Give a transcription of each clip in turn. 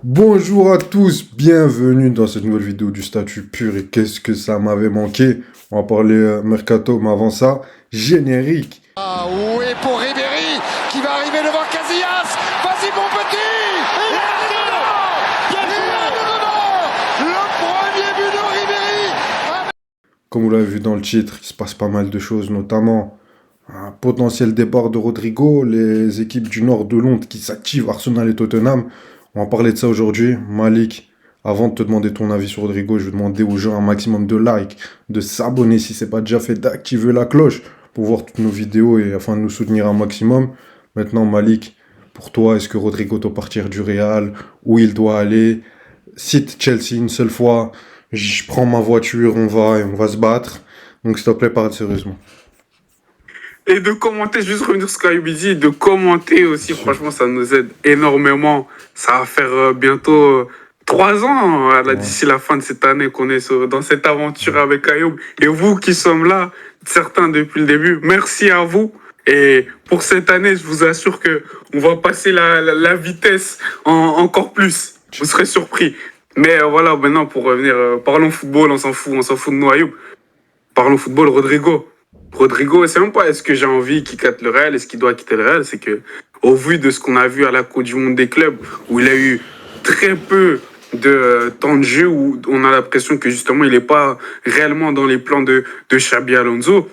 Bonjour à tous, bienvenue dans cette nouvelle vidéo du statut pur et qu'est-ce que ça m'avait manqué. On va parler mercato, mais avant ça, générique. Ah oui, pour Ribéry qui va arriver devant Casillas. Vas-y mon petit. Il est dedans. Il est dedans. Le premier but de Ribéry. Comme vous l'avez vu dans le titre, il se passe pas mal de choses, notamment un potentiel départ de Rodrigo, les équipes du nord de Londres qui s'activent, Arsenal et Tottenham. On va parler de ça aujourd'hui. Malik, avant de te demander ton avis sur Rodrigo, je vais demander aux gens un maximum de likes, de s'abonner si c'est pas déjà fait, d'activer la cloche pour voir toutes nos vidéos et afin de nous soutenir un maximum. Maintenant, Malik, pour toi, est-ce que Rodrigo doit partir du Real? Où il doit aller? Cite Chelsea une seule fois. Je prends ma voiture, on va se battre. Donc, s'il te plaît, parle sérieusement. Et de commenter, juste revenir sur ce qu'a dit, de commenter aussi, franchement, ça nous aide énormément. Ça va faire bientôt 3 ans d'ici la fin de cette année qu'on est dans cette aventure avec Ayoub. Et vous qui sommes là, certains depuis le début, merci à vous. Et pour cette année, je vous assure que on va passer la vitesse encore plus. Vous serez surpris. Mais voilà, maintenant pour revenir, parlons football, on s'en fout de nous, Ayoub. Parlons football, Rodrigo. Rodrigo, c'est même pas est-ce que j'ai envie qu'il quitte le Real, est-ce qu'il doit quitter le Real, c'est que au vu de ce qu'on a vu à la Coupe du Monde des clubs, où il a eu très peu de temps de jeu, où on a l'impression que justement il n'est pas réellement dans les plans de Xabi Alonso,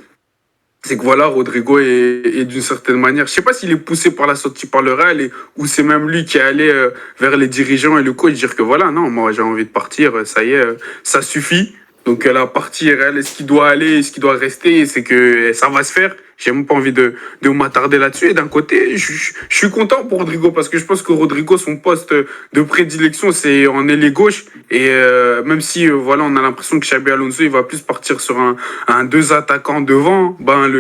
c'est que voilà, Rodrigo est d'une certaine manière, je sais pas s'il est poussé par la sortie par le Real, ou c'est même lui qui est allé vers les dirigeants et le coach dire que voilà, non, moi j'ai envie de partir, ça y est, ça suffit. Donc la partie réelle, est-ce qu'il doit aller, est-ce qu'il doit rester, c'est que ça va se faire. J'ai même pas envie de m'attarder là-dessus. Et d'un côté, je suis content pour Rodrigo parce que je pense que Rodrigo, son poste de prédilection, c'est en ailier gauche. Et même si voilà, on a l'impression que Xabi Alonso, il va plus partir sur un deux attaquants devant, ben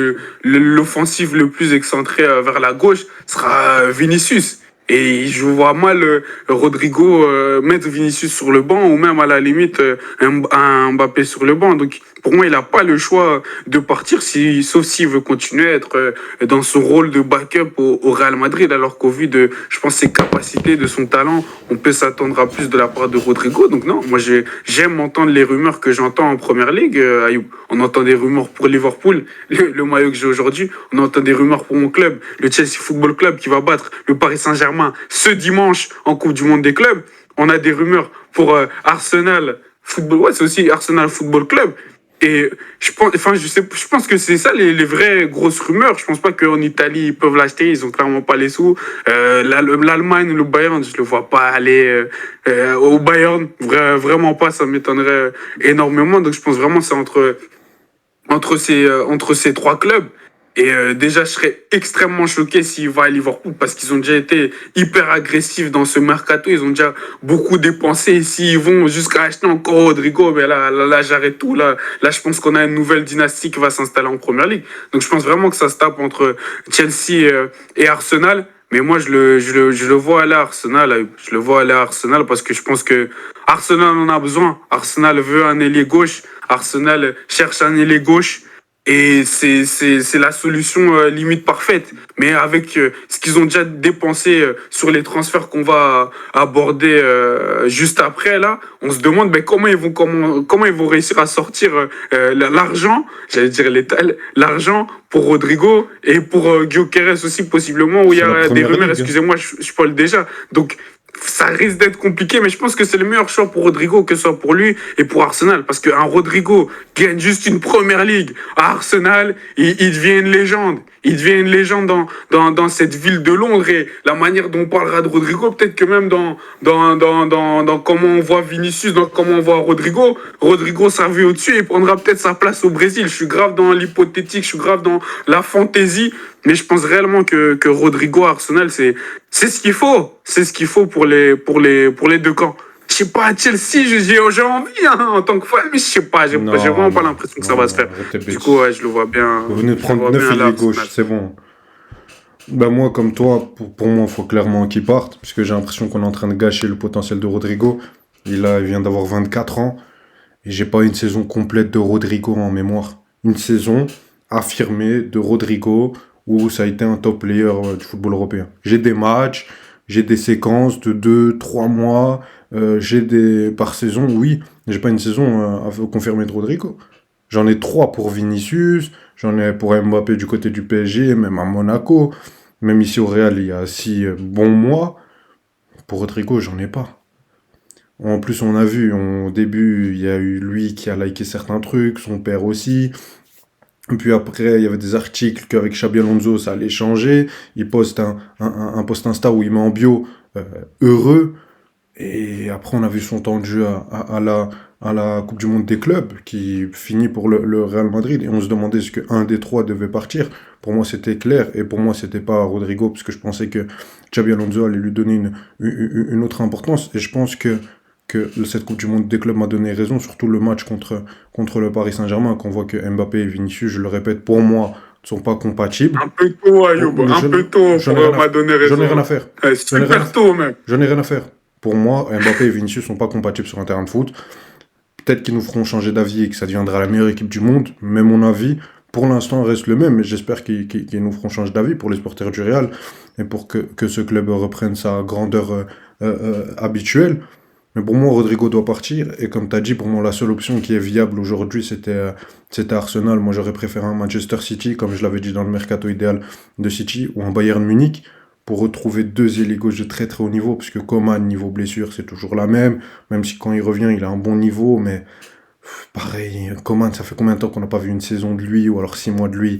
l'offensive le plus excentré vers la gauche sera Vinicius. Et je vois mal Rodrigo mettre Vinicius sur le banc ou même à la limite un Mbappé sur le banc. Donc pour moi, il n'a pas le choix de partir, sauf s'il veut continuer à être dans son rôle de backup au Real Madrid, alors qu'au vu de, je pense, ses capacités, de son talent, on peut s'attendre à plus de la part de Rodrigo. Donc non, moi j'aime entendre les rumeurs que j'entends en Première Ligue, Ayoub. On entend des rumeurs pour Liverpool, le maillot que j'ai aujourd'hui. On entend des rumeurs pour mon club, le Chelsea Football Club qui va battre le Paris Saint-Germain ce dimanche en Coupe du Monde des clubs. On a des rumeurs pour Arsenal Football, ouais, c'est aussi Arsenal Football Club. Et je pense, enfin, je pense que c'est ça les vraies grosses rumeurs. Je pense pas qu'en Italie ils peuvent l'acheter, ils ont clairement pas les sous. L'Allemagne, le Bayern, je le vois pas aller au Bayern, vraiment pas, ça m'étonnerait énormément. Donc je pense vraiment que c'est entre ces trois clubs. Et déjà, je serais extrêmement choqué s'il va à Liverpool parce qu'ils ont déjà été hyper agressifs dans ce mercato. Ils ont déjà beaucoup dépensé. Et s'ils vont jusqu'à acheter encore Rodrigo, ben là j'arrête tout. Là, je pense qu'on a une nouvelle dynastie qui va s'installer en Première Ligue. Donc, je pense vraiment que ça se tape entre Chelsea et Arsenal. Mais moi, je le vois aller à Arsenal. Je le vois aller à Arsenal parce que je pense que Arsenal en a besoin. Arsenal veut un ailier gauche. Arsenal cherche un ailier gauche. Et c'est la solution limite parfaite. Mais avec ce qu'ils ont déjà dépensé sur les transferts qu'on va aborder juste après, là, on se demande ben, comment ils vont réussir à sortir l'argent, j'allais dire l'argent pour Rodrigo et pour Gyökeres aussi possiblement, où il y C'est la a des première rumeurs, ligue. excusez-moi, je parle déjà. Donc, ça risque d'être compliqué, mais je pense que c'est le meilleur choix pour Rodrigo, que ce soit pour lui et pour Arsenal. Parce qu'un Rodrigo gagne juste une première ligue à Arsenal, il devient une légende. Il devient une légende dans cette ville de Londres. Et la manière dont on parlera de Rodrigo, peut-être que même dans comment on voit Vinicius, dans comment on voit Rodrigo, Rodrigo sera vu au-dessus et prendra peut-être sa place au Brésil. Je suis grave dans l'hypothétique, je suis grave dans la fantaisie. Mais je pense réellement que Rodrigo à Arsenal, c'est ce qu'il faut. C'est ce qu'il faut pour les deux camps. Je sais pas, à Chelsea, j'ai envie hein, en tant que fan, mais je sais pas, j'ai vraiment pas l'impression que ça va se faire. Du coup, ouais, je le vois bien. Vous venez de Je le prendre vois 9 bien aller à ailiers gauche, Arsenal. c'est bon. Ben moi, comme toi, pour moi, il faut clairement qu'il parte, puisque j'ai l'impression qu'on est en train de gâcher le potentiel de Rodrigo. Il vient d'avoir 24 ans, et j'ai pas une saison complète de Rodrigo en mémoire. Une saison affirmée de Rodrigo, où ça a été un top player du football européen. J'ai des matchs, j'ai des séquences de 2, 3 mois, j'ai des par saison, oui, j'ai pas une saison confirmée de Rodrigo. J'en ai 3 pour Vinicius, j'en ai pour Mbappé du côté du PSG, même à Monaco, même ici au Real, il y a 6 bons mois. Pour Rodrigo, j'en ai pas. En plus, on a vu, au début, il y a eu lui qui a liké certains trucs, son père aussi. Puis après, il y avait des articles qu'avec Xabi Alonso, ça allait changer. Il poste un post Insta où il met en bio euh, heureux. Et après, on a vu son temps de jeu à la Coupe du Monde des clubs, qui finit pour le Real Madrid. Et on se demandait ce qu'un des 3 devait partir. Pour moi, c'était clair. Et pour moi, c'était pas Rodrigo, parce que je pensais que Xabi Alonso allait lui donner une autre importance. Et je pense que cette Coupe du Monde des clubs m'a donné raison, surtout le match contre le Paris Saint-Germain, qu'on voit que Mbappé et Vinicius, je le répète, pour moi, ne sont pas compatibles. Un peu tôt, Ayoub, un peu tôt pour m'a donné raison. J'en ai rien à faire. Super tôt, même. J'en ai rien à faire. Pour moi, Mbappé et Vinicius sont pas compatibles sur un terrain de foot. Peut-être qu'ils nous feront changer d'avis et que ça deviendra la meilleure équipe du monde, mais mon avis, pour l'instant, reste le même. Mais j'espère qu'ils nous feront changer d'avis pour les supporters du Real et pour que ce club reprenne sa grandeur habituelle. Mais pour moi, Rodrigo doit partir. Et comme tu as dit, pour moi, la seule option qui est viable aujourd'hui, c'était Arsenal. Moi, j'aurais préféré un Manchester City, comme je l'avais dit dans le mercato idéal de City, ou un Bayern Munich, pour retrouver 2 ailiers gauche de très très haut niveau. Parce que Coman, niveau blessure, c'est toujours la même. Même si quand il revient, il a un bon niveau. Mais pareil, Coman, ça fait combien de temps qu'on n'a pas vu une saison de lui, ou alors 6 mois de lui?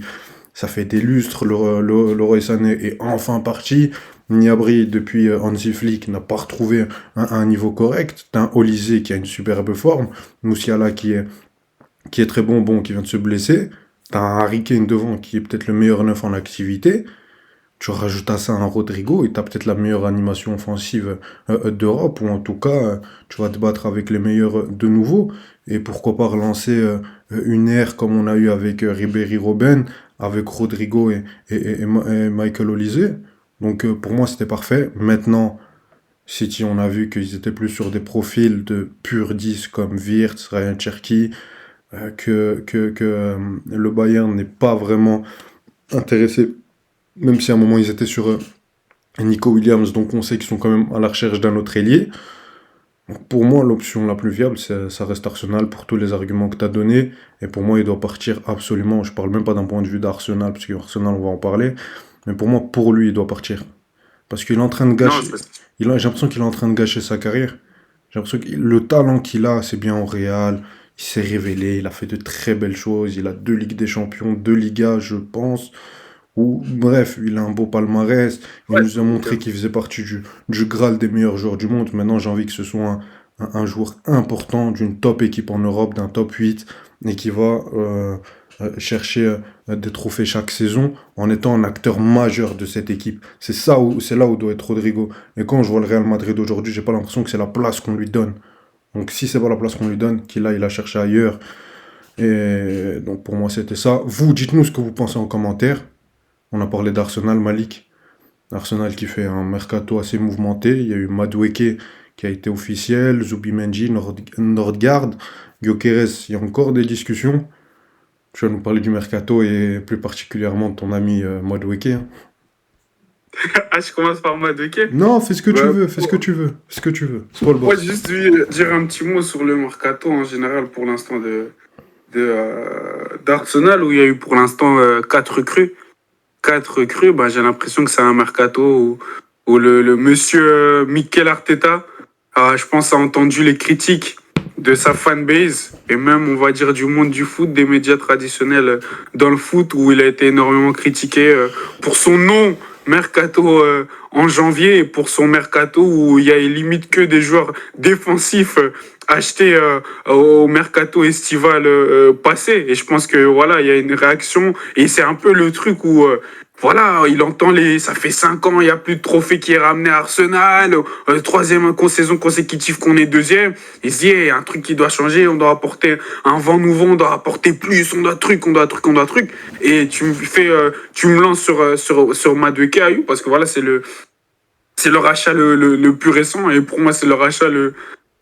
Ça fait des lustres. Leroy Sané est enfin parti. Gnabry, depuis Hansi Flick, n'a pas retrouvé un niveau correct. T'as un Olysée qui a une superbe forme. Moussiala qui est très bon, qui vient de se blesser. T'as un Harry Kane devant qui est peut-être le meilleur neuf en activité. Tu rajoutes à ça un Rodrigo et t'as peut-être la meilleure animation offensive d'Europe, ou en tout cas, tu vas te battre avec les meilleurs de nouveau. Et pourquoi pas relancer une ère comme on a eu avec Ribéry Robben, avec Rodrigo et Michael Olise. Donc pour moi, c'était parfait. Maintenant, City, on a vu qu'ils étaient plus sur des profils de pur 10 comme Wirtz, Ryan Cherki, que le Bayern n'est pas vraiment intéressé, même si à un moment ils étaient sur Nico Williams, donc on sait qu'ils sont quand même à la recherche d'un autre ailier. Donc pour moi, l'option la plus viable, ça reste Arsenal pour tous les arguments que tu as donnés. Et pour moi, il doit partir absolument. Je parle même pas d'un point de vue d'Arsenal, parce qu'Arsenal, on va en parler. Mais pour moi, pour lui, il doit partir. Parce qu'il est en train de gâcher. J'ai l'impression qu'il est en train de gâcher sa carrière. J'ai l'impression que le talent qu'il a, c'est bien au Real. Il s'est révélé, il a fait de très belles choses. Il a 2 Ligues des Champions, 2 Ligas, je pense. Ou, bref, il a un beau palmarès. Il nous a montré qu'il faisait partie du Graal des meilleurs joueurs du monde. Maintenant, j'ai envie que ce soit un joueur important d'une top équipe en Europe, d'un top 8, et qui va chercher des trophées chaque saison en étant un acteur majeur de cette équipe. C'est là où doit être Rodrigo. Et quand je vois le Real Madrid aujourd'hui, j'ai pas l'impression que c'est la place qu'on lui donne. Donc si c'est pas la place qu'on lui donne, qu'il aille la chercher ailleurs. Et donc pour moi, c'était ça. Vous, dites-nous ce que vous pensez en commentaire. On a parlé d'Arsenal, Malik. Arsenal qui fait un mercato assez mouvementé. Il y a eu Madueke qui a été officiel, Zubimendi, Nordgaard, Gyökeres. Il y a encore des discussions. Tu vas nous parler du mercato et plus particulièrement de ton ami Madueke. Hein. Ah, je commence par Madueke. Non, fais ce que tu veux, fais ce que tu veux. C'est pas le Moi, boss. juste dire un petit mot sur le mercato en général pour l'instant d'Arsenal, où il y a eu pour l'instant 4 recrues. 4 recrues, bah, j'ai l'impression que c'est un mercato où le monsieur Mikel Arteta, je pense, a entendu les critiques de sa fanbase et même, on va dire, du monde du foot, des médias traditionnels dans le foot, où il a été énormément critiqué pour son non mercato en janvier, et pour son mercato où il y a limite que des joueurs défensifs achetés au mercato estival passé. Et je pense que voilà, il y a une réaction, et c'est un peu le truc où voilà, il entend ça fait 5 ans, il n'y a plus de trophée qui est ramené à Arsenal, 3e saison consécutive qu'on est 2e. Il se dit, il y a un truc qui doit changer, on doit apporter un vent nouveau, on doit apporter plus, on doit truc. Et tu me lances sur Madueke Ayou, parce que voilà, c'est le rachat le plus récent, et pour moi, c'est le rachat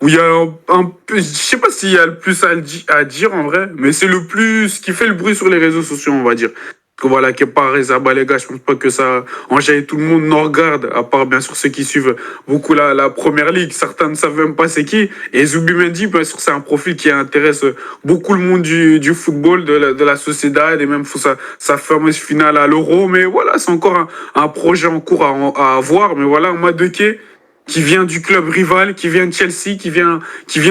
où il y a un peu, je sais pas s'il y a le plus à dire en vrai, mais c'est le plus qui fait le bruit sur les réseaux sociaux, on va dire. que voilà, Kepa Arrizabalaga, je pense pas que ça enjaille tout le monde non regarde, à part bien sûr ceux qui suivent beaucoup la première ligue. Certains ne savent même pas c'est qui. Et Zubimendi, bien sûr, c'est un profil qui intéresse beaucoup le monde du football, de la Sociedad, et même sa fameuse finale à l'Euro. Mais voilà, c'est encore un projet en cours à avoir. Mais voilà, Madueke, qui vient du club rival, qui vient de Chelsea, qui vient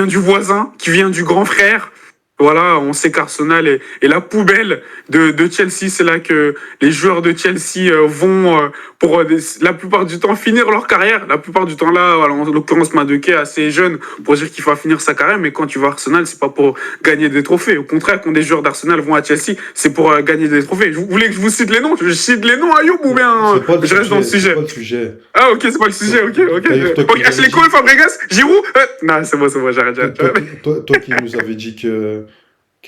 du voisin, qui vient du grand frère. Voilà, on sait qu'Arsenal est la poubelle de Chelsea. C'est là que les joueurs de Chelsea vont, pour la plupart du temps, finir leur carrière. La plupart du temps, là, voilà, en l'occurrence, Madueke est assez jeune pour dire qu'il va finir sa carrière. Mais quand tu vas à Arsenal, c'est pas pour gagner des trophées. Au contraire, quand des joueurs d'Arsenal vont à Chelsea, c'est pour gagner des trophées. Vous voulez que je vous cite les noms? Je cite les noms, Ayoub, ou bien je reste dans le C'est sujet? pas le sujet. Ah, ok, c'est pas le sujet, ok, ok. D'ailleurs, toi qui Ok, m'avais Ashley dit- Cole, Fabregas, Giroud. Non, c'est bon, j'arrête. Toi qui nous avais dit que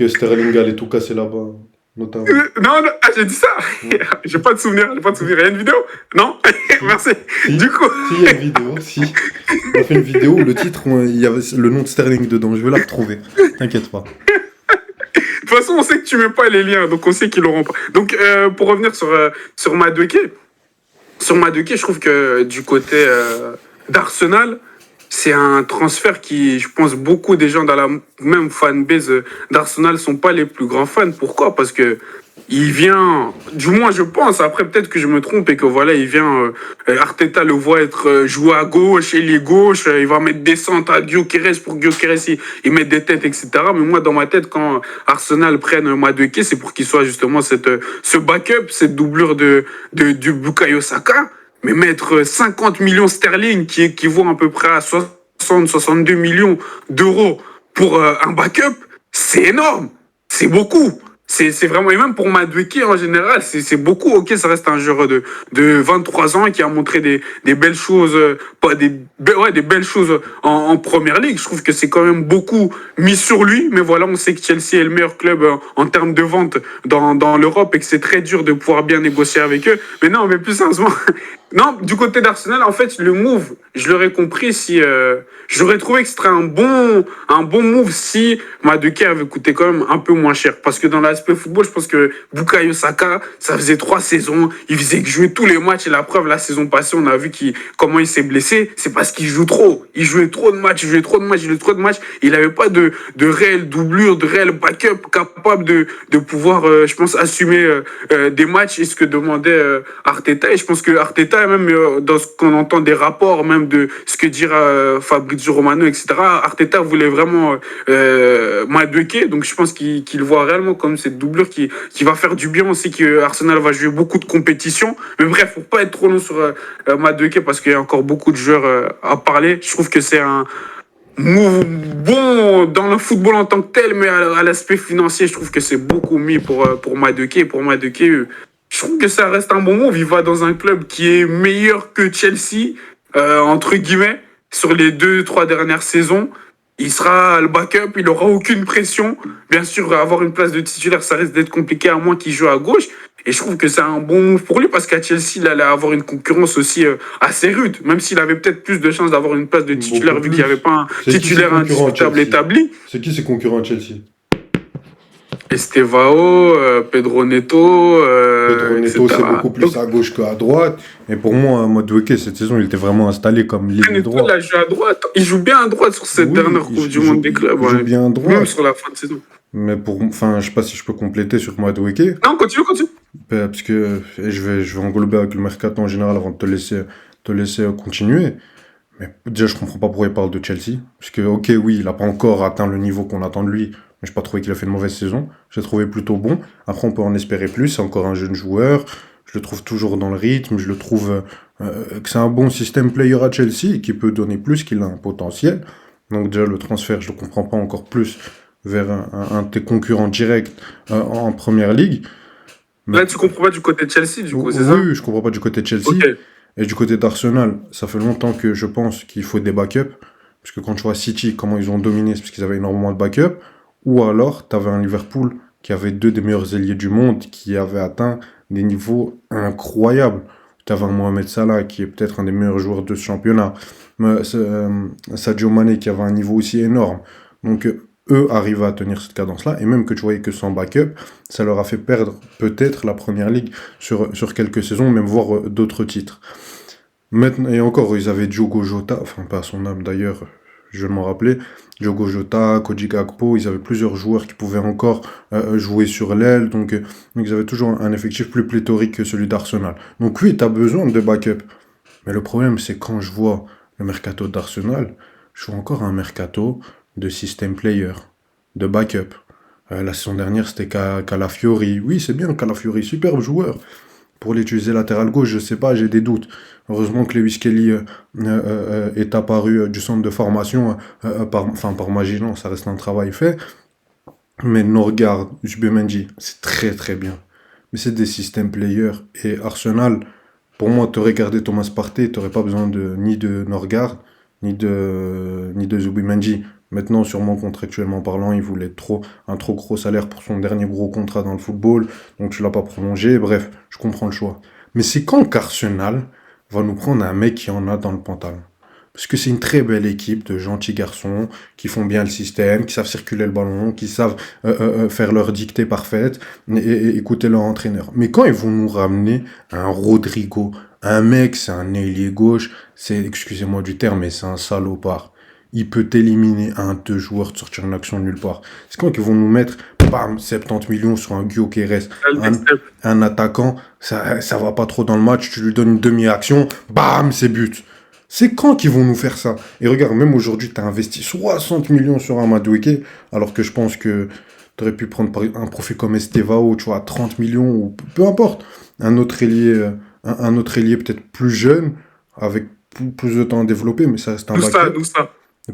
Sterling allait tout casser là-bas, notamment. Non, non, j'ai dit ça. J'ai pas de souvenir, j'ai pas de souvenir. Il y a une vidéo? Non? Merci. Si, Du coup, si, il y a une vidéo, si. On a fait une vidéo où le titre, il y avait le nom de Sterling dedans. Je vais la retrouver. T'inquiète pas. de toute façon, on sait que tu mets pas les liens, donc on sait qu'ils l'auront pas. Donc, pour revenir sur Madueke, je trouve que du côté d'Arsenal, c'est un transfert qui, je pense, beaucoup des gens dans la même fanbase d'Arsenal sont pas les plus grands fans. Pourquoi? Parce que il vient, du moins je pense, après peut-être que je me trompe et que voilà, il vient, Arteta le voit être joué à gauche, ailier gauche, il va mettre des centres à Gyökeres pour Gyökeres, il met des têtes, etc. Mais moi, dans ma tête, quand Arsenal prenne Madueke, c'est pour qu'il soit justement ce backup, cette doublure du Bukayo Saka, mais mettre 50 millions sterling qui équivaut à peu près à 60-62 millions d'euros pour un backup, c'est énorme, c'est beaucoup. C'est vraiment, et même pour Madueke en général, c'est beaucoup. Ok, ça reste un joueur de 23 ans qui a montré des belles choses, pas des belles choses en première ligue. Je trouve que c'est quand même beaucoup mis sur lui. Mais voilà, on sait que Chelsea est le meilleur club en termes de vente dans l'Europe et que c'est très dur de pouvoir bien négocier avec eux. Mais non, mais plus sérieusement, non, du côté d'Arsenal, en fait, le move, je l'aurais compris si j'aurais trouvé que ce serait un bon move si Madueke avait coûté quand même un peu moins cher. Parce que dans l'aspect football, je pense que Bukayo Saka, ça faisait 3 saisons, il faisait que jouer tous les matchs et la preuve, la saison passée, on a vu comment il s'est blessé. C'est parce qu'il joue trop. Il jouait trop de matchs, Il n'avait pas de réelle doublure, de réel backup capable de pouvoir, je pense, assumer des matchs et ce que demandait Arteta. Et je pense que Arteta, même dans ce qu'on entend des rapports, même de ce que dira Fabrizio Romano, etc., Arteta voulait vraiment Madueke, donc je pense qu'il voit réellement comme cette doublure qui va faire du bien. On sait que Arsenal va jouer beaucoup de compétitions, mais bref, pour pas être trop long sur Madueke parce qu'il y a encore beaucoup de joueurs à parler. Je trouve que c'est un move bon dans le football en tant que tel, mais à l'aspect financier, je trouve que c'est beaucoup mis pour Madueke. Et pour Madueke, je trouve que ça reste un bon move. Il va dans un club qui est meilleur que Chelsea, entre guillemets, sur les 2-3 dernières saisons. Il sera le backup, il n'aura aucune pression. Bien sûr, avoir une place de titulaire, ça risque d'être compliqué à moins qu'il joue à gauche. Et je trouve que c'est un bon move pour lui parce qu'à Chelsea, il allait avoir une concurrence aussi assez rude. Même s'il avait peut-être plus de chances d'avoir une place de titulaire vu qu'il n'y avait pas un titulaire indiscutable établi. C'est qui ses concurrents à Chelsea? Estevao, Pedro Neto, Pedro Neto, etc. c'est beaucoup plus à gauche qu'à droite. Et pour moi, Madueke, cette saison, il était vraiment installé comme ligne Neto, droit. il a joué à droite. Il joue bien à droite sur cette Oui, dernière Coupe du Monde des clubs. Il joue bien à droite. Même sur la fin de saison. Mais enfin, je sais pas si je peux compléter sur Madueke. Non, continue. Parce que je vais englober avec le mercato en général avant de te laisser continuer. Mais déjà, je comprends pas pourquoi il parle de Chelsea. Parce que, ok, oui, il a pas encore atteint le niveau qu'on attend de lui. Mais j'ai pas trouvé qu'il a fait une mauvaise saison. J'ai trouvé plutôt bon. Après, on peut en espérer plus. C'est encore un jeune joueur. Je le trouve toujours dans le rythme. Je le trouve que c'est un bon système player à Chelsea qui peut donner plus, qu'il a un potentiel. Donc déjà, le transfert, je le comprends pas encore plus vers un de tes concurrents directs en première ligue. Là, tu comprends pas du côté de Chelsea, du coup, c'est ça? Oui, je comprends pas du côté de Chelsea. Ok. Et du côté d'Arsenal, ça fait longtemps que je pense qu'il faut des backups. Parce que quand tu vois City, comment ils ont dominé, c'est parce qu'ils avaient énormément de backups. Ou alors, tu avais un Liverpool qui avait 2 des meilleurs ailiers du monde, qui avait atteint des niveaux incroyables. Tu avais un Mohamed Salah, qui est peut-être un des meilleurs joueurs de ce championnat. Sadio Mané, qui avait un niveau aussi énorme. Donc, eux arrivaient à tenir cette cadence-là, et même que tu voyais que sans backup, ça leur a fait perdre peut-être la première ligue sur quelques saisons, même voire d'autres titres. Maintenant, et encore, ils avaient Diogo Jota, enfin pas à son âme d'ailleurs, je vais m'en rappeler, Diogo Jota, Koji Gakpo, ils avaient plusieurs joueurs qui pouvaient encore jouer sur l'aile, donc ils avaient toujours un effectif plus pléthorique que celui d'Arsenal. Donc oui, tu as besoin de backup. Mais le problème, c'est quand je vois le mercato d'Arsenal, je vois encore un mercato de system player, de backup. La saison dernière, c'était Calafiori. Oui, c'est bien, Calafiori, superbe joueur. Pour l'utiliser latéral gauche, je sais pas, j'ai des doutes. Heureusement que Lewis Kelly est apparu du centre de formation par magie, non, ça reste un travail fait. Mais Norgard, Zubimendi, c'est très très bien. Mais c'est des system players. Et Arsenal, pour moi, t'aurais gardé Thomas Partey, t'aurais pas besoin ni de Norgard, ni de Zubimendi. Maintenant, sûrement contractuellement parlant, il voulait un trop gros salaire pour son dernier gros contrat dans le football, donc tu l'as pas prolongé. Bref, je comprends le choix. Mais c'est quand qu'Arsenal va nous prendre un mec qui en a dans le pantalon? Parce que c'est une très belle équipe de gentils garçons qui font bien le système, qui savent circuler le ballon, qui savent faire leur dictée parfaite et écouter leur entraîneur. Mais quand ils vont nous ramener un Rodrigo, un mec, c'est un ailier gauche, excusez-moi du terme, mais c'est un salopard. Il peut éliminer deux joueurs, de sortir une action de nulle part. C'est quand qu'ils vont nous mettre, bam, 70 millions sur un Gyökeres, un attaquant, ça va pas trop dans le match, tu lui donnes une demi-action, bam, c'est but. C'est quand qu'ils vont nous faire ça? Et regarde, même aujourd'hui, tu as investi 60 millions sur un Madueke, alors que je pense que tu aurais pu prendre un profil comme Estevao, tu vois, 30 millions, ou peu importe. Un autre ailier peut-être plus jeune, avec plus de temps à développer, mais ça reste un backup. D'où ça? Un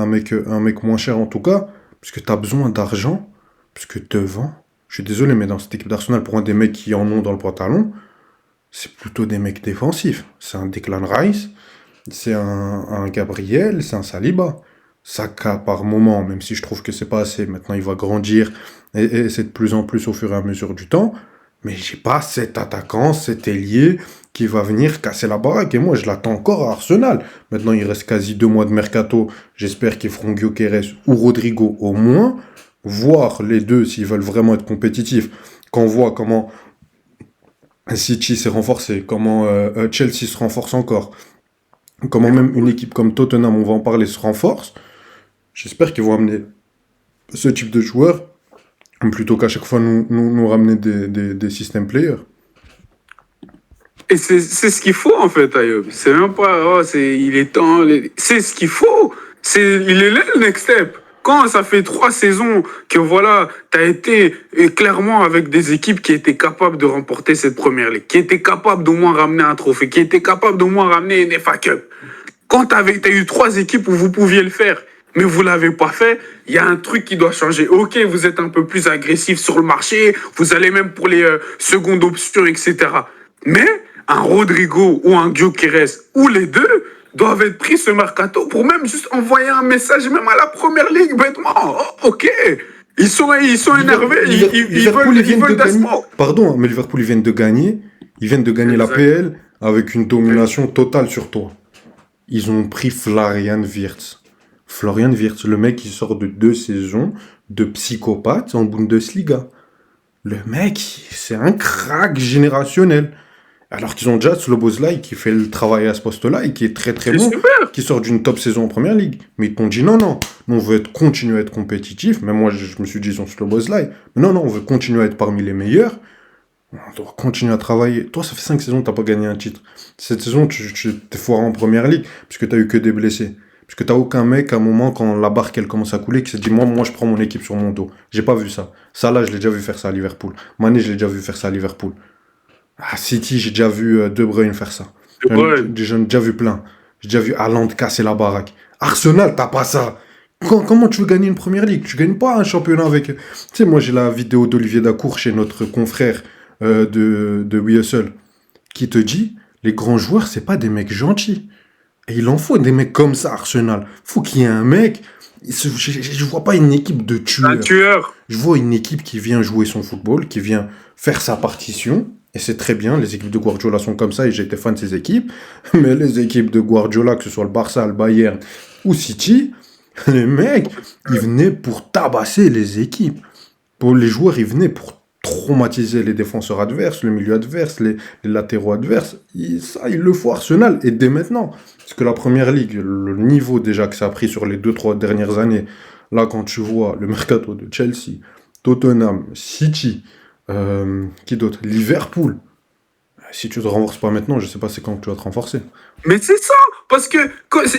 mec moins cher en tout cas, parce que tu as besoin d'argent, parce que devant, je suis désolé, mais dans cette équipe d'Arsenal, pour un des mecs qui en ont dans le pantalon, c'est plutôt des mecs défensifs. C'est un Declan Rice, c'est un Gabriel, c'est un Saliba. Saka par moment, même si je trouve que c'est pas assez, maintenant il va grandir, et c'est de plus en plus au fur et à mesure du temps, mais j'ai pas cet attaquant, cet ailier qui va venir casser la baraque, et moi je l'attends encore à Arsenal. Maintenant il reste quasi 2 mois de mercato, j'espère qu'ils feront Gyökeres ou Rodrigo au moins, voir les deux s'ils veulent vraiment être compétitifs. Quand on voit comment City s'est renforcé, comment Chelsea se renforce encore, comment même une équipe comme Tottenham, on va en parler, se renforce, j'espère qu'ils vont amener ce type de joueurs, plutôt qu'à chaque fois nous ramener des system players. Et c'est ce qu'il faut, en fait, Ayoub. C'est même pas, il est temps. C'est ce qu'il faut. Il est là, le next step. Quand ça fait 3 saisons que voilà, t'as été clairement avec des équipes qui étaient capables de remporter cette première ligue, qui étaient capables d'au moins ramener un trophée, qui étaient capables d'au moins ramener une FA Cup. Quand t'as eu 3 équipes où vous pouviez le faire, mais vous l'avez pas fait, il y a un truc qui doit changer. Ok, vous êtes un peu plus agressif sur le marché, vous allez même pour les secondes options, etc. Mais un Rodrigo ou un Gyökeres, ou les deux, doivent être pris ce mercato pour même juste envoyer un message même à la première ligue, bêtement. Oh, ok, ils sont énervés, ils veulent d'assaut. Pardon, mais Liverpool, ils viennent de gagner. Ils viennent de gagner la PL avec une domination totale sur toi. Ils ont pris Florian Wirtz. Florian Wirtz, le mec qui sort de 2 saisons de psychopathe en Bundesliga. Le mec, c'est un crack générationnel. Alors qu'ils ont déjà Szoboszlai qui fait le travail à ce poste-là et qui est très très bon, qui sort d'une top saison en première ligue. Mais ils t'ont dit non, nous on veut continuer à être compétitif. Même moi je me suis dit ils ont Szoboszlai. Mais non, on veut continuer à être parmi les meilleurs. On doit continuer à travailler. Toi, ça fait 5 saisons que t'as pas gagné un titre. Cette saison, tu t'es foiré en première ligue parce que t'as eu que des blessés. Parce que t'as aucun mec à un moment quand la barque elle commence à couler qui s'est dit moi je prends mon équipe sur mon dos. J'ai pas vu ça. Ça là, je l'ai déjà vu faire ça à Liverpool. Mané, je l'ai déjà vu faire ça à Liverpool. À City, j'ai déjà vu De Bruyne faire ça. J'en ai déjà vu plein. J'ai déjà vu Haaland casser la baraque. Arsenal, t'as pas ça. Comment tu veux gagner une première ligue? Tu gagnes pas un championnat avec... Tu sais, moi j'ai la vidéo d'Olivier Dacour chez notre confrère de We Hustle qui te dit, les grands joueurs, c'est pas des mecs gentils. Et il en faut des mecs comme ça, Arsenal. Faut qu'il y ait un mec... Je vois pas une équipe de tueurs. Un tueur. Je vois une équipe qui vient jouer son football, qui vient faire sa partition. Et c'est très bien, les équipes de Guardiola sont comme ça, et j'étais fan de ces équipes. Mais les équipes de Guardiola, que ce soit le Barça, le Bayern ou City, Les mecs, ils venaient pour tabasser les équipes. Pour les joueurs, ils venaient pour traumatiser les défenseurs adverses, le milieu adverse, les latéraux adverses. Ça, il le faut Arsenal, et dès maintenant. Parce que la première ligue, le niveau déjà que ça a pris sur les 2 3 dernières années, là, quand tu vois le mercato de Chelsea, Tottenham, City, qui d'autre? Liverpool. Si tu te renforces pas maintenant, je sais pas c'est quand que tu vas te renforcer. Mais c'est ça, parce que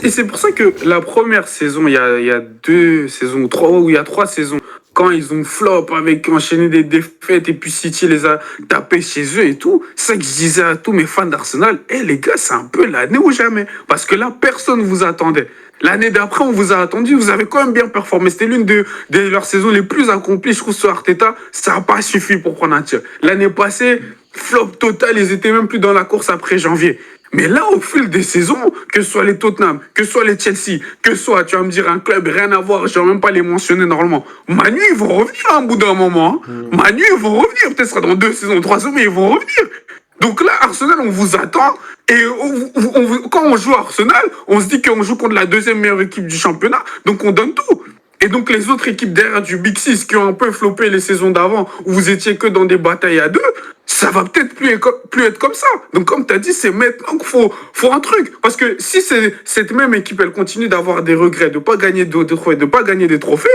et c'est pour ça que la première saison, il y a 2 saisons, trois, ou il y a 3 saisons, quand ils ont flop avec enchaîné des défaites et puis City les a tapés chez eux et tout, c'est ça que je disais à tous mes fans d'Arsenal, les gars, c'est un peu l'année ou jamais, parce que là, personne ne vous attendait. L'année d'après, on vous a attendu, vous avez quand même bien performé. C'était l'une de leurs saisons les plus accomplies, je trouve, sur Arteta. Ça n'a pas suffi pour prendre un tir. L'année passée, flop total, ils étaient même plus dans la course après janvier. Mais là, au fil des saisons, que ce soit les Tottenham, que ce soit les Chelsea, que ce soit, tu vas me dire, un club, rien à voir, je ne vais même pas les mentionner normalement. Manu, ils vont revenir à un bout d'un moment. Manu, ils vont revenir. Peut-être ce sera dans 2 saisons, 3 saisons, mais ils vont revenir. Donc là, Arsenal, on vous attend. Et quand on joue à Arsenal, on se dit qu'on joue contre la deuxième meilleure équipe du championnat. Donc on donne tout. Et donc les autres équipes derrière du Big Six qui ont un peu floppé les saisons d'avant, où vous étiez que dans des batailles à deux, ça va peut-être plus être comme ça. Donc comme tu as dit, c'est maintenant qu'il faut un truc. Parce que si cette même équipe, elle continue d'avoir des regrets, de ne pas gagner de trophées, de pas gagner des trophées,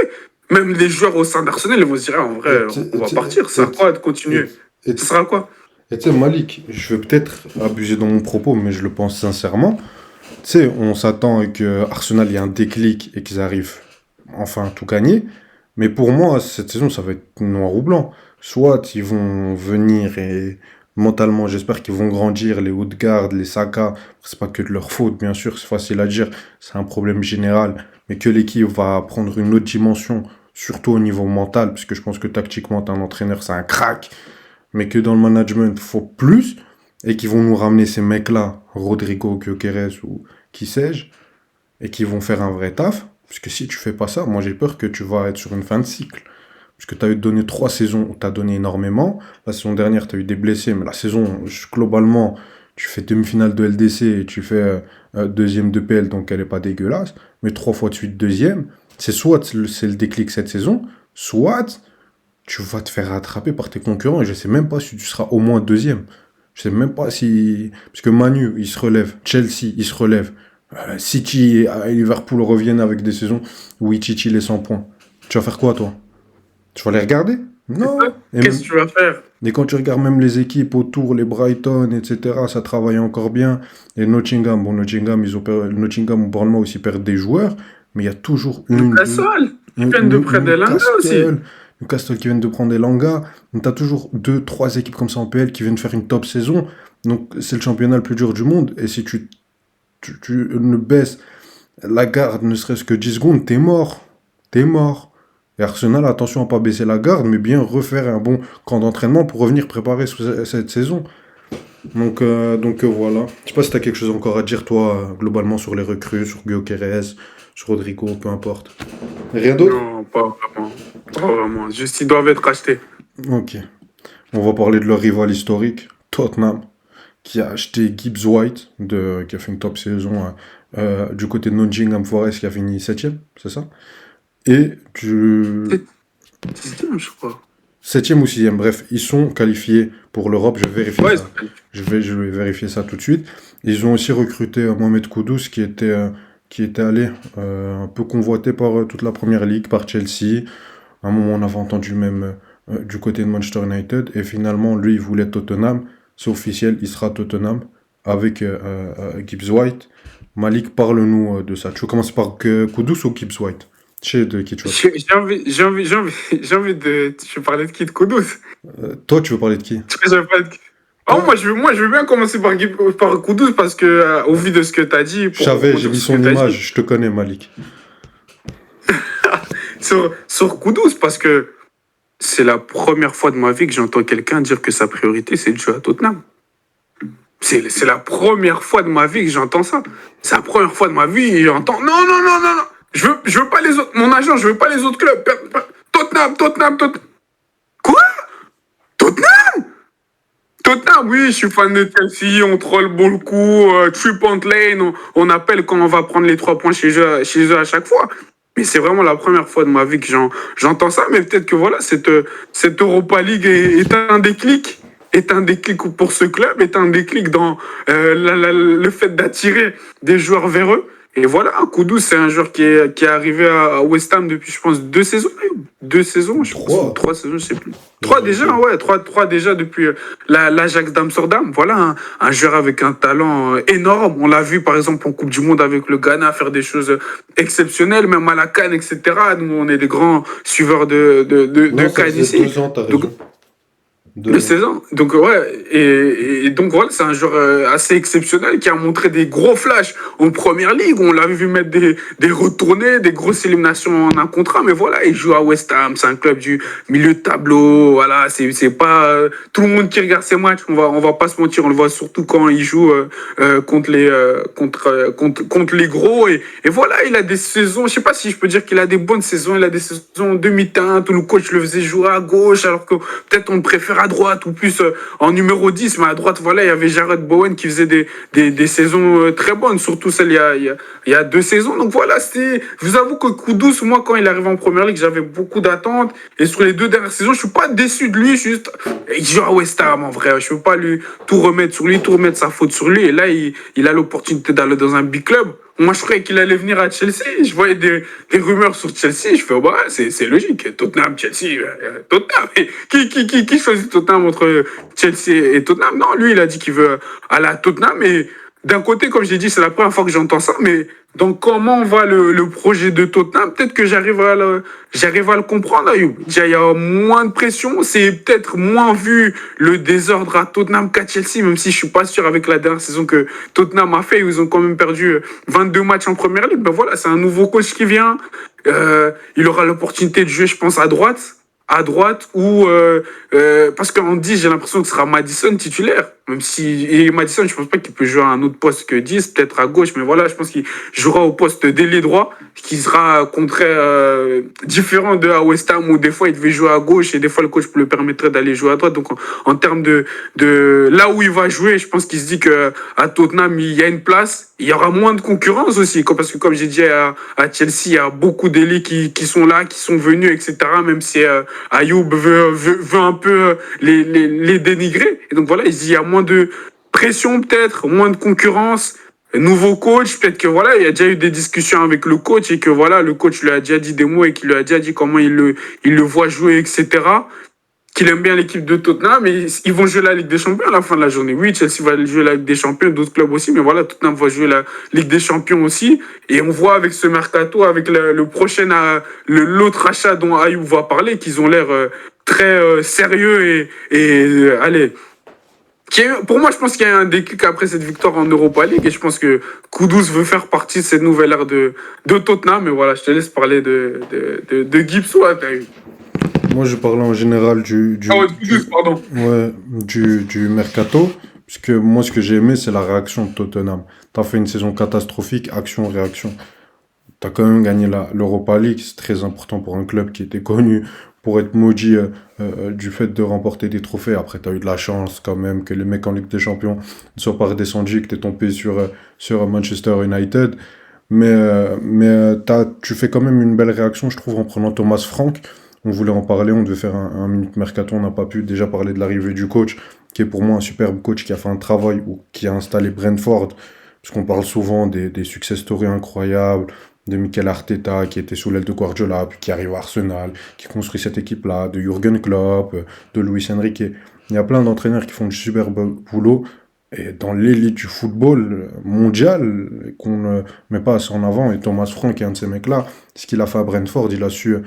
même les joueurs au sein d'Arsenal, ils vont se dire, en vrai, on va partir. Ça sera quoi de continuer? Ce sera quoi? Et tu sais, Malik, je vais peut-être abuser dans mon propos, mais je le pense sincèrement. Tu sais, on s'attend que Arsenal ait un déclic et qu'ils arrivent enfin à tout gagner. Mais pour moi, cette saison, ça va être noir ou blanc. Soit ils vont venir et mentalement, j'espère qu'ils vont grandir, les Odegaard, les Saka. C'est pas que de leur faute, bien sûr, c'est facile à dire, c'est un problème général. Mais que l'équipe va prendre une autre dimension, surtout au niveau mental, puisque je pense que tactiquement, t'es un entraîneur, c'est un crack. Mais que dans le management, il faut plus. Et qu'ils vont nous ramener ces mecs-là, Rodrigo, Gyökeres ou qui sais-je, et qui vont faire un vrai taf. Parce que si tu fais pas ça, moi j'ai peur que tu vas être sur une fin de cycle. Parce que tu as eu donné 3 saisons où tu as donné énormément. La saison dernière, tu as eu des blessés, mais la saison, globalement, tu fais demi-finale de LDC et tu fais deuxième de PL, donc elle est pas dégueulasse. Mais 3 fois de suite deuxième, c'est soit c'est le déclic cette saison, soit tu vas te faire rattraper par tes concurrents. Et je sais même pas si tu seras au moins deuxième. Je sais même pas si... Parce que Manu, il se relève. Chelsea, il se relève. City et Liverpool reviennent avec des saisons où ils titillent les 100 points. Tu vas faire quoi, toi? Tu vas les regarder? Non. Qu'est-ce que tu vas faire? Et quand tu regardes même les équipes autour, les Brighton, etc., ça travaille encore bien. Et Nottingham, bon, Nottingham ou Bournemouth aussi perdent des joueurs, mais il y a toujours Newcastle, qui viennent de prendre Elanga aussi. Newcastle qui viennent de prendre Elanga. Donc tu as toujours 2 3 équipes comme ça en PL qui viennent faire une top saison. Donc c'est le championnat le plus dur du monde. Et si tu ne baisses la garde ne serait-ce que 10 secondes, t'es mort. T'es mort. Et Arsenal, attention à pas baisser la garde, mais bien refaire un bon camp d'entraînement pour revenir préparer cette saison. Donc voilà. Je sais pas si t'as quelque chose encore à dire, toi, globalement, sur les recrues, sur Gyökeres, sur Rodrigo, peu importe. Rien d'autre? Non, pas vraiment. Pas vraiment. Juste, ils doivent être achetés. Ok. On va parler de leur rival historique, Tottenham, qui a acheté Gibbs White, qui a fait une top saison du côté de Nottingham Forest, qui a fini 7ème, c'est ça? Et du... 7ème, je crois. 7ème ou 6ème, bref, ils sont qualifiés pour l'Europe, je vais vérifier ça. Je vais vérifier ça tout de suite. Ils ont aussi recruté Mohamed Kudus, qui était allé un peu convoité par toute la première ligue, par Chelsea. À un moment, on avait entendu même du côté de Manchester United. Et finalement, lui, il voulait Tottenham. C'est officiel, il sera Tottenham avec Gibbs White. Malik, parle-nous de ça. Tu veux commencer par Kudus ou Gibbs White? J'ai envie de... Tu parlais de qui? De Kudus? Toi, tu veux parler de qui? Moi, je veux bien commencer par Kudus parce que, au vu de ce que tu as dit... J'ai mis son image, je te connais, Malik. sur Kudus, parce que c'est la première fois de ma vie que j'entends quelqu'un dire que sa priorité, c'est de jouer à Tottenham. C'est la première fois de ma vie que j'entends ça. C'est la première fois de ma vie que j'entends... Non. Je veux pas les autres... Mon agent, je veux pas les autres clubs. Tottenham. Quoi? Tottenham, oui, je suis fan de Chelsea, on troll beaucoup, 3-point lane, on appelle quand on va prendre les 3 points chez eux à chaque fois. Mais c'est vraiment la première fois de ma vie que j'entends ça. Mais peut-être que voilà, cette Europa League est un déclic. Est un déclic pour ce club, est un déclic dans le fait d'attirer des joueurs vers eux. Et voilà, Koudou, c'est un joueur qui est arrivé à West Ham depuis, je pense, 2 saisons. 2 saisons, je pense, ou 3 saisons, je sais plus. Trois déjà, ouais, trois déjà depuis l'Ajax d'Amsterdam. Voilà, un joueur avec un talent énorme. On l'a vu, par exemple, en Coupe du Monde avec le Ghana faire des choses exceptionnelles, même à la CAN, etc. Nous, on est des grands suiveurs de Non, ça CAN faisait ici. 2 ans, t'as Donc, raison. de 2 ans. 16 ans. Donc, ouais. Et donc, voilà, c'est un joueur assez exceptionnel qui a montré des gros flashs en première ligue. On l'a vu mettre des retournées, des grosses éliminations en un contrat. Mais voilà, il joue à West Ham. C'est un club du milieu de tableau. Voilà, c'est pas tout le monde qui regarde ses matchs. On va pas se mentir. On le voit surtout quand il joue contre les gros. Et voilà, il a des saisons. Je sais pas si je peux dire qu'il a des bonnes saisons. Il a des saisons en demi-teinte où le coach le faisait jouer à gauche alors que peut-être on le préfère à droite ou plus en numéro 10, mais à droite, voilà, il y avait Jared Bowen qui faisait des saisons très bonnes, surtout celle il y a 2 saisons. Donc voilà, je vous avoue que Koudous, moi, quand il arrive en première ligue, j'avais beaucoup d'attentes. Et sur les 2 dernières saisons, je suis pas déçu de lui, juste, il joue à West Ham, en vrai. Je veux pas lui tout remettre sur lui, tout remettre sa faute sur lui. Et là, il a l'opportunité d'aller dans un big club. Moi, je croyais qu'il allait venir à Chelsea. Je voyais des rumeurs sur Chelsea. Je fais, bah, c'est logique. Tottenham, Chelsea, Tottenham. Qui choisit Tottenham entre Chelsea et Tottenham? Non, lui, il a dit qu'il veut aller à Tottenham. Et d'un côté, comme j'ai dit, c'est la première fois que j'entends ça. Mais donc, comment va le projet de Tottenham? Peut-être que j'arrive à le comprendre, Ayoub. Déjà, il y a moins de pression. C'est peut-être moins vu le désordre à Tottenham qu'à Chelsea, même si je suis pas sûr avec la dernière saison que Tottenham a fait. Ils ont quand même perdu 22 matchs en première ligue. Ben voilà, c'est un nouveau coach qui vient. Il aura l'opportunité de jouer, je pense, à droite ou parce qu'en 10 j'ai l'impression que ce sera Madison titulaire, même si et Madison je pense pas qu'il peut jouer à un autre poste que 10, peut-être à gauche, mais voilà, je pense qu'il jouera au poste d'ailier droit, qui sera contraire différent de à West Ham où des fois il devait jouer à gauche et des fois le coach le permettrait d'aller jouer à droite. Donc en termes de là où il va jouer, je pense qu'il se dit que à Tottenham il y a une place, il y aura moins de concurrence aussi, parce que comme j'ai dit à Chelsea, il y a beaucoup d'ailiers qui sont là, qui sont venus, etc. Même si Ayoub veut un peu les dénigrer. Et donc voilà, il y a moins de pression peut-être, moins de concurrence. Nouveau coach, peut-être que voilà, il y a déjà eu des discussions avec le coach et que voilà, le coach lui a déjà dit des mots et qu'il lui a déjà dit comment il le voit jouer, etc. Qu'il aime bien l'équipe de Tottenham, mais ils vont jouer la Ligue des Champions à la fin de la journée. Oui, Chelsea va jouer la Ligue des Champions, d'autres clubs aussi, mais voilà, Tottenham va jouer la Ligue des Champions aussi. Et on voit avec ce mercato, avec le prochain, l'autre achat dont Ayoub va parler, qu'ils ont l'air très sérieux et allez. Pour moi, je pense qu'il y a un déclic après cette victoire en Europa League et je pense que Kudus veut faire partie de cette nouvelle ère de Tottenham. Mais voilà, je te laisse parler de Gibbs. Ouais, Moi, je parlais en général ah ouais, Kudus, pardon. ouais, du mercato, puisque moi, ce que j'ai aimé, c'est la réaction de Tottenham. T'as fait une saison catastrophique, action-réaction. T'as quand même gagné l'Europa League, c'est très important pour un club qui était connu pour être maudit du fait de remporter des trophées. Après, t'as eu de la chance quand même que les mecs en Ligue des Champions ne soient pas redescendus, que t'es tombé sur Manchester United. Tu fais quand même une belle réaction, je trouve, en prenant Thomas Frank. On voulait en parler, on devait faire un minute mercato, on n'a pas pu déjà parler de l'arrivée du coach, qui est pour moi un superbe coach qui a fait un travail ou qui a installé Brentford, parce qu'on parle souvent des success stories incroyables, de Mikel Arteta qui était sous l'aile de Guardiola, puis qui arrive à Arsenal, qui construit cette équipe-là, de Jürgen Klopp, de Luis Enrique. Il y a plein d'entraîneurs qui font du super boulot. Et dans l'élite du football mondial, qu'on ne met pas assez en avant, et Thomas Frank est un de ces mecs-là, ce qu'il a fait à Brentford, il a su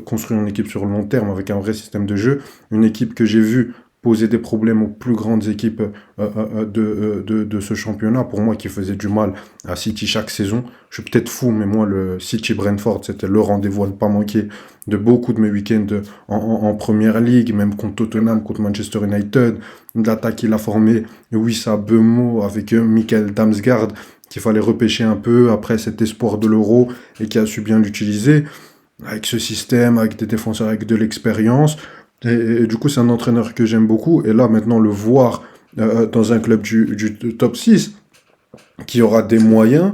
construire une équipe sur le long terme avec un vrai système de jeu, une équipe que j'ai vue poser des problèmes aux plus grandes équipes de ce championnat, pour moi qui faisait du mal à City chaque saison. Je suis peut-être fou, mais moi le City-Brentford, c'était le rendez-vous à ne pas manquer de beaucoup de mes week-ends en Première Ligue, même contre Tottenham, contre Manchester United, l'attaque qu'il a formée, Wissa Bemo avec Michael Damsgaard, qu'il fallait repêcher un peu après cet espoir de l'Euro et qui a su bien l'utiliser, avec ce système, avec des défenseurs avec de l'expérience. Et du coup, c'est un entraîneur que j'aime beaucoup. Et là, maintenant, le voir dans un club du top 6, qui aura des moyens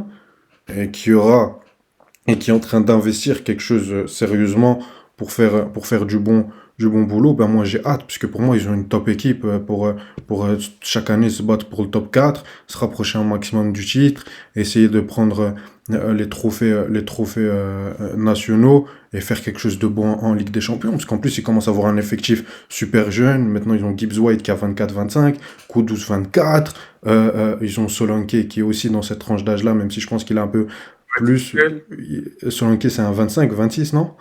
et qui aura et qui est en train d'investir quelque chose sérieusement pour faire du bon boulot, ben moi j'ai hâte, puisque pour moi ils ont une top équipe pour chaque année se battre pour le top 4, se rapprocher un maximum du titre, essayer de prendre les trophées nationaux et faire quelque chose de bon en Ligue des Champions, parce qu'en plus ils commencent à avoir un effectif super jeune, maintenant ils ont Gibbs White qui a 24-25, Kudus 24, ils ont Solanke qui est aussi dans cette tranche d'âge-là, même si je pense qu'il a un peu plus. Actuel. Solanke, c'est un 25, 26, non?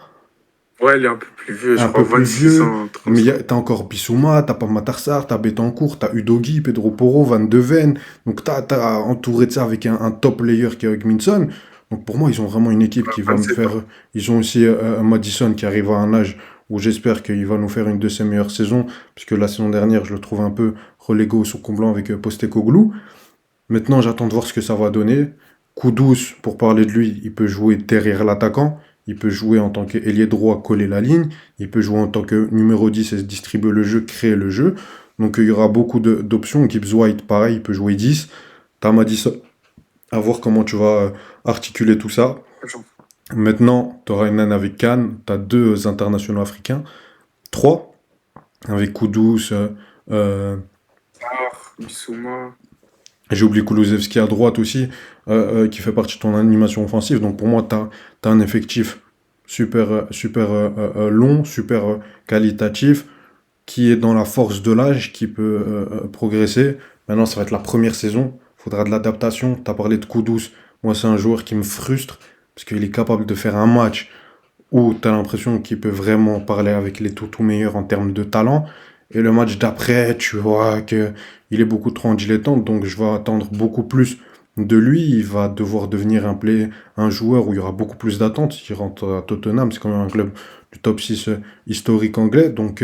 Ouais, il est un peu plus vieux, je Un crois peu plus 26 vieux. ans, Mais 35. t'as encore Bissouma, t'as pas Matarsar, t'as Betancourt, t'as Udogi, Pedro Porro, Van de Ven. Donc t'as entouré de ça avec un top player qui est Hugminson. Donc pour moi, ils ont vraiment une équipe qui va me 27 faire. ans. Ils ont aussi un Madison qui arrive à un âge où j'espère qu'il va nous faire une de ses meilleures saisons. Puisque la saison dernière, je le trouve un peu relégué au second blanc avec Postecoglou. Maintenant, j'attends de voir ce que ça va donner. Kudus, pour parler de lui, il peut jouer derrière l'attaquant. Il peut jouer en tant qu'ailier droit, coller la ligne. Il peut jouer en tant que numéro 10 et se distribuer le jeu, créer le jeu. Donc il y aura beaucoup d'options. Gibbs White, pareil, il peut jouer 10. T'as Madison, à voir comment tu vas articuler tout ça. Maintenant, tu auras une année avec Cannes. Tu as deux internationaux africains. Trois, avec Kudus, Bissouma. j'ai oublié Kulusevski à droite aussi, qui fait partie de ton animation offensive. Donc pour moi, tu as un effectif super long, super qualitatif, qui est dans la force de l'âge, qui peut progresser. Maintenant, ça va être la première saison. Il faudra de l'adaptation. Tu as parlé de Kudus. Moi, c'est un joueur qui me frustre, parce qu'il est capable de faire un match où tu as l'impression qu'il peut vraiment parler avec les tout meilleurs en termes de talent. Et le match d'après, tu vois que il est beaucoup trop en dilettante, donc je vais attendre beaucoup plus de lui. Il va devoir devenir un joueur où il y aura beaucoup plus d'attentes. Il rentre à Tottenham, c'est quand même un club du top 6 historique anglais, donc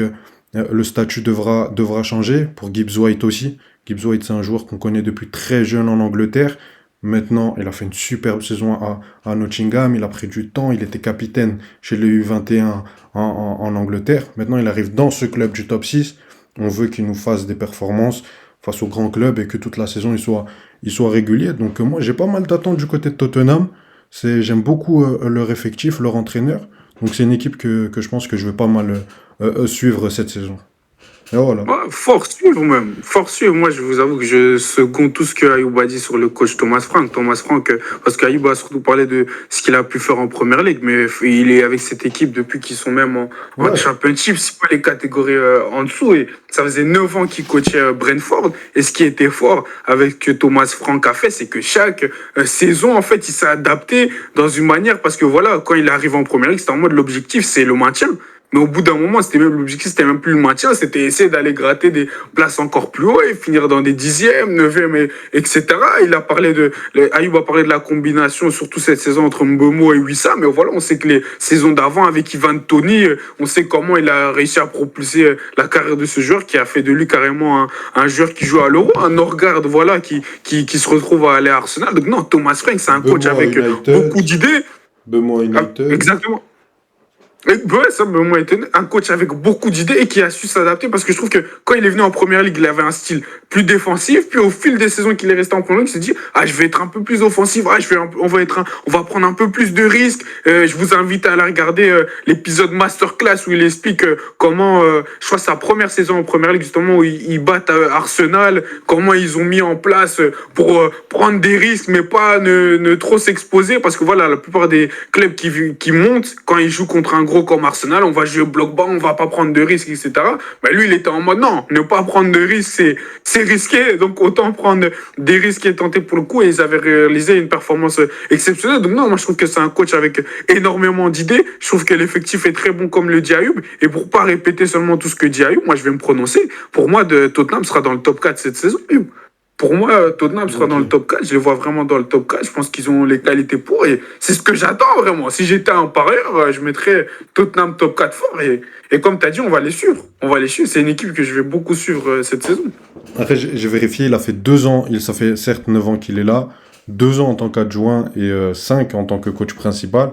le statut devra changer pour Gibbs White aussi. Gibbs White, c'est un joueur qu'on connaît depuis très jeune en Angleterre. Maintenant, il a fait une superbe saison à Nottingham, il a pris du temps, il était capitaine chez les U21 en Angleterre. Maintenant, il arrive dans ce club du top 6. On veut qu'il nous fasse des performances face au grand club et que toute la saison il soit régulier. Donc moi, j'ai pas mal d'attentes du côté de Tottenham. J'aime beaucoup leur effectif, leur entraîneur. Donc c'est une équipe que je pense que je vais pas mal suivre cette saison. Et voilà. Ouais, fort suivre même, fort suivre. Moi, je vous avoue que je seconde tout ce que Ayoub a dit sur le coach Thomas Frank. Thomas Frank, parce qu'Ayoub a surtout parlé de ce qu'il a pu faire en Première Ligue, mais il est avec cette équipe depuis qu'ils sont même en Ouais. Championship, c'est pas les catégories en dessous. Et ça faisait 9 ans qu'il coachait Brentford. Et ce qui était fort avec ce que Thomas Frank a fait, c'est que chaque saison, en fait, il s'est adapté dans une manière, parce que voilà, quand il arrive en Première Ligue, c'était en mode l'objectif, c'est le maintien. Mais au bout d'un moment, l'objectif, c'était même plus le maintien, c'était essayer d'aller gratter des places encore plus haut et finir dans des dixièmes, neuvièmes, etc. Ayoub a parlé de la combination, surtout cette saison entre Mbeumo et Wissa, mais voilà, on sait que les saisons d'avant avec Ivan Toney, on sait comment il a réussi à propulser la carrière de ce joueur, qui a fait de lui carrément un joueur qui joue à l'Euro, un Norgard, voilà, qui se retrouve à aller à Arsenal. Donc non, Thomas Frank, c'est un coach Bemo à avec United. beaucoup d'idées. Bemo à United. Exactement. Ouais, ça m'a étonné. Un coach avec beaucoup d'idées et qui a su s'adapter, parce que je trouve que quand il est venu en Première Ligue, il avait un style plus défensif. Puis au fil des saisons qu'il est resté en Première Ligue, il s'est dit, ah, je vais être un peu plus offensif. Ah, on va prendre un peu plus de risques. Je vous invite à aller regarder l'épisode Masterclass où il explique comment, je crois, sa première saison en Première Ligue, justement, où ils battent Arsenal, comment ils ont mis en place pour prendre des risques, mais pas ne trop s'exposer, parce que voilà, la plupart des clubs qui montent, quand ils jouent contre un gros comme Arsenal, on va jouer bloc bas, on va pas prendre de risques, etc. Mais lui, il était en mode non, ne pas prendre de risques, c'est risqué, donc autant prendre des risques et tenter pour le coup. Et ils avaient réalisé une performance exceptionnelle. Donc non, moi je trouve que c'est un coach avec énormément d'idées. Je trouve que l'effectif est très bon, comme le dit Ayoub. Et pour pas répéter seulement tout ce que dit Ayoub, moi je vais me prononcer. Pour moi, Tottenham sera dans le top 4 cette saison, Ayoub. Pour moi, Tottenham sera dans le top 4. Je les vois vraiment dans le top 4. Je pense qu'ils ont les qualités pour. Et c'est ce que j'attends vraiment. Si j'étais un parieur, je mettrais Tottenham top 4 fort. Et comme tu as dit, on va les suivre. On va les suivre. C'est une équipe que je vais beaucoup suivre cette saison. Après, j'ai vérifié, il a fait 2 ans. Ça fait certes 9 ans qu'il est là. 2 ans en tant qu'adjoint et 5 en tant que coach principal.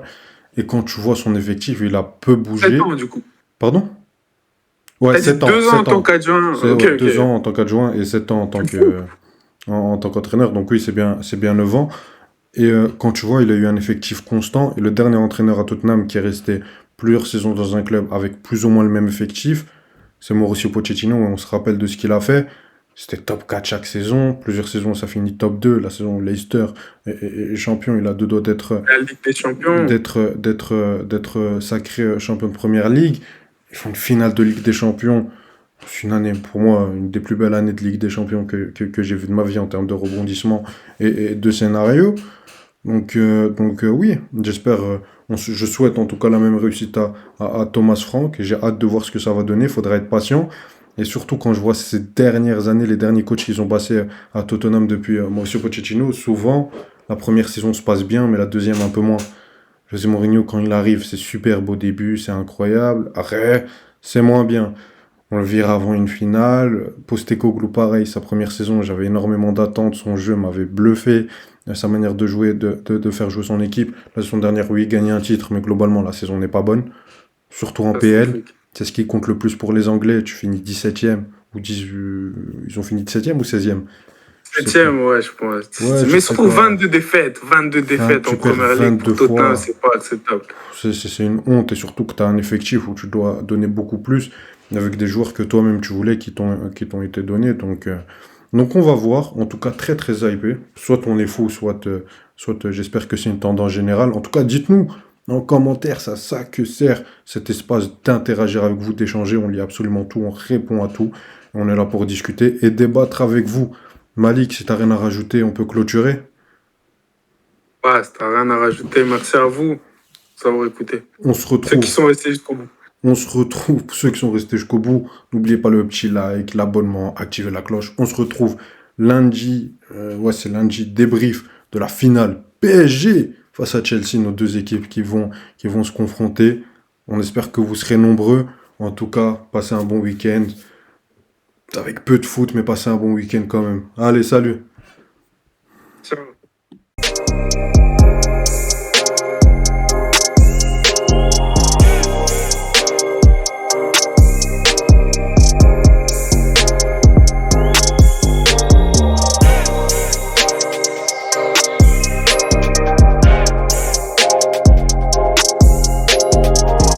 Et quand tu vois son effectif, il a peu bougé. 7 ans, du coup. Pardon? Ouais, T'as dit 7 ans. 2 ans en 7 tant ans. qu'adjoint. C'est, Ok, ouais, ok. 2 ans en tant qu'adjoint et 7 ans en tant que, en tant qu'entraîneur. Donc oui, c'est bien 9 ans. Et quand tu vois, il a eu un effectif constant. Et le dernier entraîneur à Tottenham qui est resté plusieurs saisons dans un club avec plus ou moins le même effectif, c'est Mauricio Pochettino. On se rappelle de ce qu'il a fait. C'était top 4 chaque saison. Plusieurs saisons, ça finit top 2. La saison où Leicester est champion, il a deux doigts La Ligue des Champions. d'être sacré champion de Première Ligue. Ils font une finale de Ligue des Champions. C'est une année, pour moi, une des plus belles années de Ligue des Champions que j'ai vu de ma vie en termes de rebondissement et de scénario. Donc oui, j'espère, je souhaite en tout cas la même réussite à Thomas Frank et j'ai hâte de voir ce que ça va donner. Il faudra être patient. Et surtout quand je vois ces dernières années, les derniers coachs qu'ils ont passés à Tottenham depuis Mauricio Pochettino, souvent la première saison se passe bien, mais la deuxième un peu moins. José Mourinho, quand il arrive, c'est superbe au début, c'est incroyable. Après, c'est moins bien. On le vire avant une finale. Postecoglou, pareil, sa première saison, j'avais énormément d'attentes. Son jeu m'avait bluffé. Sa manière de jouer, de faire jouer son équipe. La saison dernière, oui, il gagnait un titre, mais globalement, la saison n'est pas bonne. Surtout en PL. Catastrophique. C'est ce qui compte le plus pour les Anglais. Tu finis 17e. Ou 10, ils ont fini 17e ou 16e? Je sais plus. 7e, ouais, je pense. Ouais, je Mais sais surtout pas. 22 défaites. 22 défaites en Tu perds première ligue 22 pour Tottenham, fois. c'est pas acceptable. C'est une honte. Et surtout que tu as un effectif où tu dois donner beaucoup plus. Avec des joueurs que toi-même tu voulais qui t'ont été donnés. Donc on va voir. En tout cas, très très hypé. Soit on est fou, soit j'espère que c'est une tendance générale. En tout cas, dites-nous en commentaire, ça que sert cet espace d'interagir avec vous, d'échanger. On lit absolument tout, on répond à tout. On est là pour discuter et débattre avec vous. Malik, si t'as rien à rajouter, on peut clôturer. Ouais, t'as rien à rajouter. Merci à vous d'avoir écouté. On se Ceux qui retrouve. sont restés jusqu'au bout. On se retrouve, ceux qui sont restés jusqu'au bout, n'oubliez pas le petit like, l'abonnement, activez la cloche. On se retrouve lundi, ouais c'est lundi, débrief de la finale PSG face à Chelsea, nos deux équipes qui vont se confronter. On espère que vous serez nombreux. En tout cas, passez un bon week-end. Avec peu de foot, mais passez un bon week-end quand même. Allez, salut! Ciao.